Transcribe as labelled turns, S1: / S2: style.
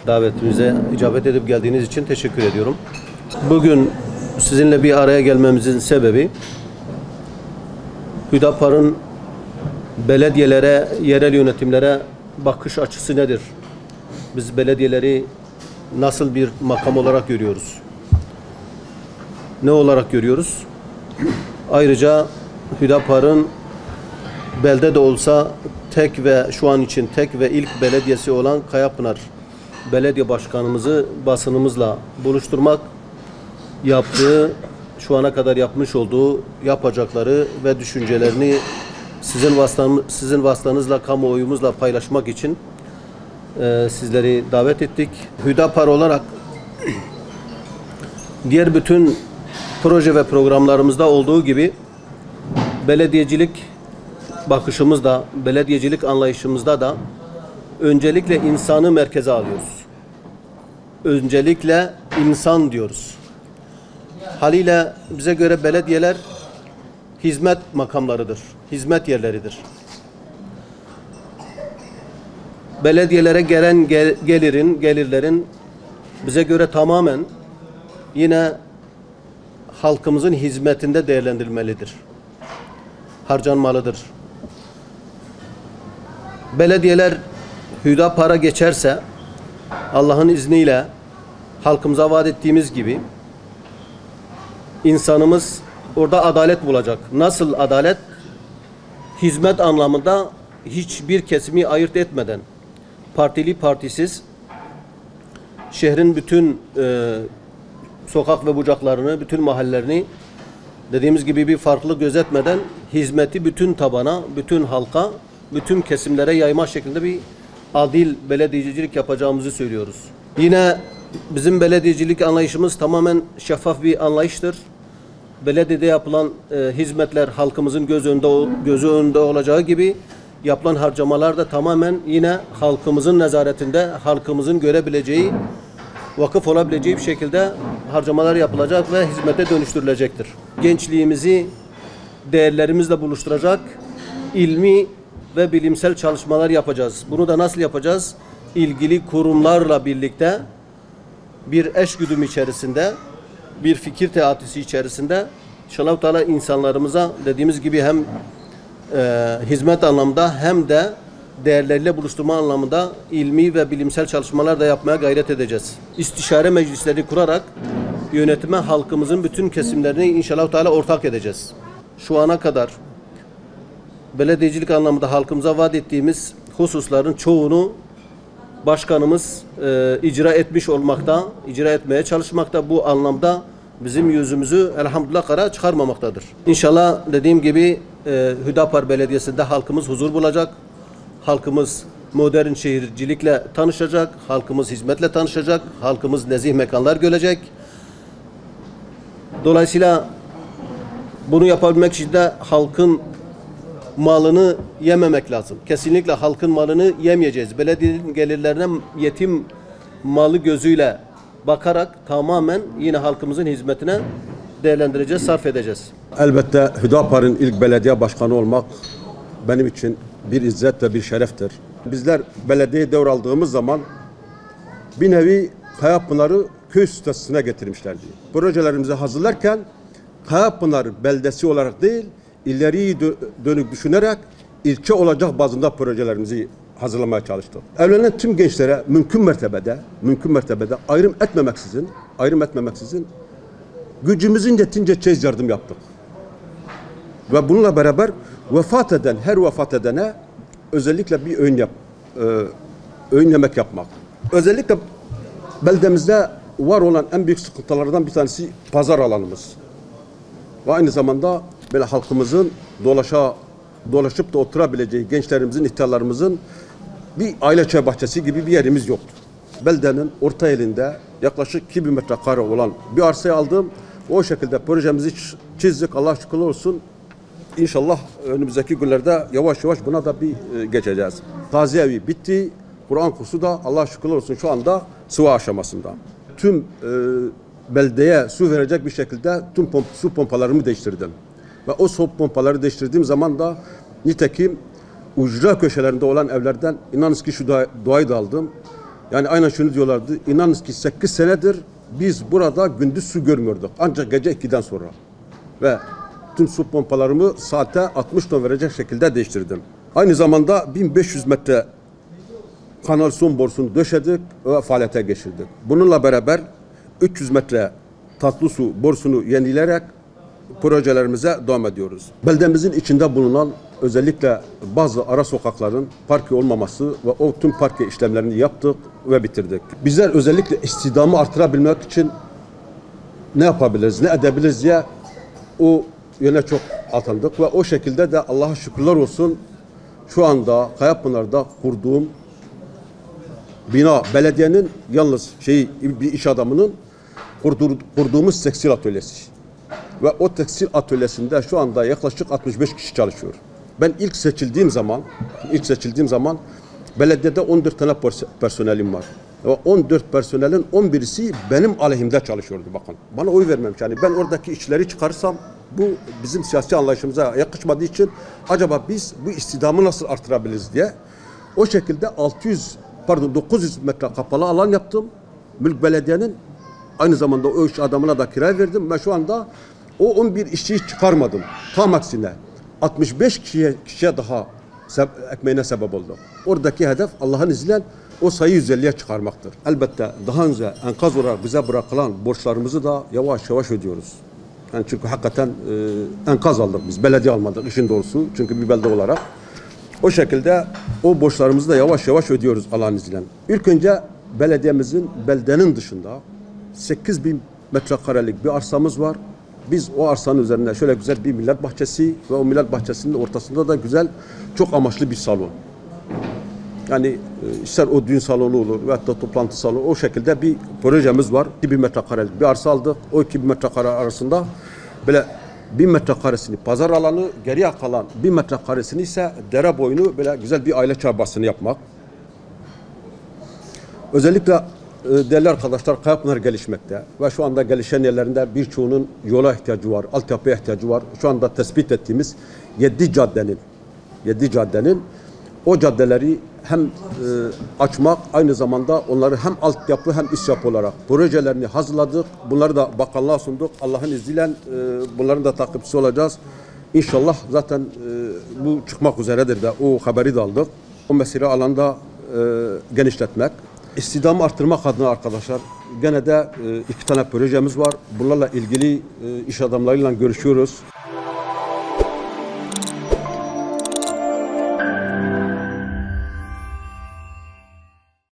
S1: Davetimize icabet edip geldiğiniz için teşekkür ediyorum. Bugün sizinle bir araya gelmemizin sebebi Hüdapar'ın belediyelere, yerel yönetimlere bakış açısı nedir? Biz belediyeleri nasıl bir makam olarak görüyoruz? Ne olarak görüyoruz? Ayrıca Hüdapar'ın belde de olsa tek ve şu an için tek ve ilk belediyesi olan Kayapınar Belediye Başkanımızı basınımızla buluşturmak, yaptığı, şu ana kadar yapmış olduğu, yapacakları ve düşüncelerini sizin vasıtanızla, kamuoyumuzla paylaşmak için sizleri davet ettik. Hüdapar olarak diğer bütün proje ve programlarımızda olduğu gibi belediyecilik bakışımızda, belediyecilik anlayışımızda da öncelikle insanı merkeze alıyoruz. Öncelikle insan diyoruz. Haliyle bize göre belediyeler hizmet makamlarıdır, hizmet yerleridir. Belediyelere gelen gelirlerin bize göre tamamen yine halkımızın hizmetinde değerlendirilmelidir. Harcanmalıdır. Belediyeler Hüdapar'a geçerse Allah'ın izniyle halkımıza vaat ettiğimiz gibi insanımız orada adalet bulacak. Nasıl adalet? Hizmet anlamında hiçbir kesimi ayırt etmeden, partili partisiz, şehrin bütün sokak ve bucaklarını, bütün mahallelerini dediğimiz gibi bir farklılık gözetmeden hizmeti bütün tabana, bütün halka, bütün kesimlere yayma şeklinde bir adil belediyecilik yapacağımızı söylüyoruz. Yine bizim belediyecilik anlayışımız tamamen şeffaf bir anlayıştır. Belediyede yapılan hizmetler halkımızın gözü önünde olacağı gibi yapılan harcamalar da tamamen yine halkımızın nezaretinde, halkımızın görebileceği, vakıf olabileceği bir şekilde harcamalar yapılacak ve hizmete dönüştürülecektir. Gençliğimizi değerlerimizle buluşturacak ilmi ve bilimsel çalışmalar yapacağız. Bunu da nasıl yapacağız? İlgili kurumlarla birlikte bir eşgüdüm içerisinde, bir fikir teatisi içerisinde İnşallah Teala insanlarımıza dediğimiz gibi hem hizmet anlamında hem de değerleriyle buluşturma anlamında ilmi ve bilimsel çalışmalar da yapmaya gayret edeceğiz. İstişare meclisleri kurarak yönetime halkımızın bütün kesimlerini İnşallah Teala ortak edeceğiz. Şu ana kadar belediyecilik anlamında halkımıza vaat ettiğimiz hususların çoğunu başkanımız icra etmiş olmakta, icra etmeye çalışmakta. Bu anlamda bizim yüzümüzü elhamdülillah kara çıkarmamaktadır. İnşallah dediğim gibi Hüdapar Belediyesi'nde halkımız huzur bulacak. Halkımız modern şehircilikle tanışacak. Halkımız hizmetle tanışacak. Halkımız nezih mekanlar görecek. Dolayısıyla bunu yapabilmek için de halkın malını yememek lazım. Kesinlikle halkın malını yemeyeceğiz. Belediyenin gelirlerine yetim malı gözüyle bakarak tamamen yine halkımızın hizmetine değerlendireceğiz, sarf edeceğiz.
S2: Elbette Hüdapar'ın ilk belediye başkanı olmak benim için bir izzet ve bir şereftir. Bizler belediyeyi devraldığımız zaman bir nevi Kayapınar'ı köy statüsüne getirmişlerdi. Projelerimizi hazırlarken Kayapınar beldesi olarak değil, ileriye dönük düşünerek ilçe olacak bazında projelerimizi hazırlamaya çalıştık. Evlenen tüm gençlere mümkün mertebede ayrım etmemeksizin gücümüzün yetince çeyiz yardım yaptık. Ve bununla beraber her vefat edene özellikle bir öğün yemek yapmak. Özellikle beldemizde var olan en büyük sıkıntılardan bir tanesi pazar alanımız. Ve aynı zamanda böyle halkımızın dolaşıp da oturabileceği, gençlerimizin, ihtiyarlarımızın bir aile çay bahçesi gibi bir yerimiz yoktu. Beldenin orta elinde yaklaşık 2000 metrekare olan bir arsayı aldım O şekilde projemizi çizdik. Allah şükürler olsun. İnşallah önümüzdeki günlerde yavaş yavaş buna da bir geçeceğiz. Taziye evi bitti. Kur'an kursu da Allah şükürler olsun şu anda sıva aşamasında. Tüm beldeye su verecek bir şekilde tüm su pompalarımı değiştirdim. Ve o su pompaları değiştirdiğim zaman da nitekim ucra köşelerinde olan evlerden inanınız ki şu duayı da aldım. Yani aynen şunu diyorlardı. İnanınız ki 8 senedir biz burada gündüz su görmüyorduk. Ancak gece 2'den sonra. Ve tüm su pompalarımı saate 60 ton verecek şekilde değiştirdim. Aynı zamanda 1500 metre kanalizasyon borusunu döşedik ve faaliyete geçirdik. Bununla beraber 300 metre tatlı su borusunu yenileyerek projelerimize devam ediyoruz. Beldemizin içinde bulunan özellikle bazı ara sokakların parke olmaması ve o tüm parke işlemlerini yaptık ve bitirdik. Bizler özellikle istihdamı artırabilmek için ne yapabiliriz, ne edebiliriz diye o yöne çok atandık ve o şekilde de Allah'a şükürler olsun şu anda Kayapınar'da kurduğum bina belediyenin yalnız bir iş adamının kurduğumuz tekstil atölyesi. Ve o tekstil atölyesinde şu anda yaklaşık 65 kişi çalışıyor. Ben ilk seçildiğim zaman belediyede 14 tane personelim var. Ve 14 personelin 11'isi benim aleyhimde çalışıyordu bakın. Bana oy vermemiş. Yani ben oradaki işçileri çıkarırsam bu bizim siyasi anlayışımıza yakışmadığı için acaba biz bu istihdamı nasıl artırabiliriz diye o şekilde 900 metre kapalı alan yaptım. Mülk Belediye'nin aynı zamanda o iş adamına da kira verdim ve şu anda o 11 işçiyi çıkarmadım. Tam aksine 65 kişiye daha ekmeğine sebep oldu. Oradaki hedef Allah'ın izniyle o sayıyı 150'ye çıkarmaktır. Elbette daha önce enkaz olarak bize bırakılan borçlarımızı da yavaş yavaş ödüyoruz. Yani çünkü hakikaten enkaz aldık biz. Belediye almadık işin doğrusu. Çünkü bir belde olarak. O şekilde o borçlarımızı da yavaş yavaş ödüyoruz Allah'ın izniyle. İlk önce belediyemizin beldenin dışında 8000 metrekarelik bir arsamız var. Biz o arsanın üzerinde şöyle güzel bir millet bahçesi ve o millet bahçesinin ortasında da güzel, çok amaçlı bir salon. Yani ister o düğün salonu olur veyahut da toplantı salonu, o şekilde bir projemiz var. 2000 metrekarelik bir arsa aldık. O 2000 metrekare arasında böyle 1000 metrekaresini pazar alanı, geriye kalan 1000 metrekaresini ise dere boyunu böyle güzel bir aile çarpasını yapmak. Özellikle değerli arkadaşlar Kayapınar gelişmekte ve şu anda gelişen yerlerinde birçoğunun yola ihtiyacı var, altyapıya ihtiyacı var. Şu anda tespit ettiğimiz 7 caddenin o caddeleri hem açmak, aynı zamanda onları hem altyapı hem üst yapı olarak projelerini hazırladık. Bunları da bakanlığa sunduk. Allah'ın izniyle bunların da takipçisi olacağız. İnşallah zaten bu çıkmak üzeredir de o haberi de aldık. O mesire alanda genişletmek. İstihdamı artırmak adına arkadaşlar gene de 2 tane projemiz var. Bunlarla ilgili iş adamlarıyla görüşüyoruz.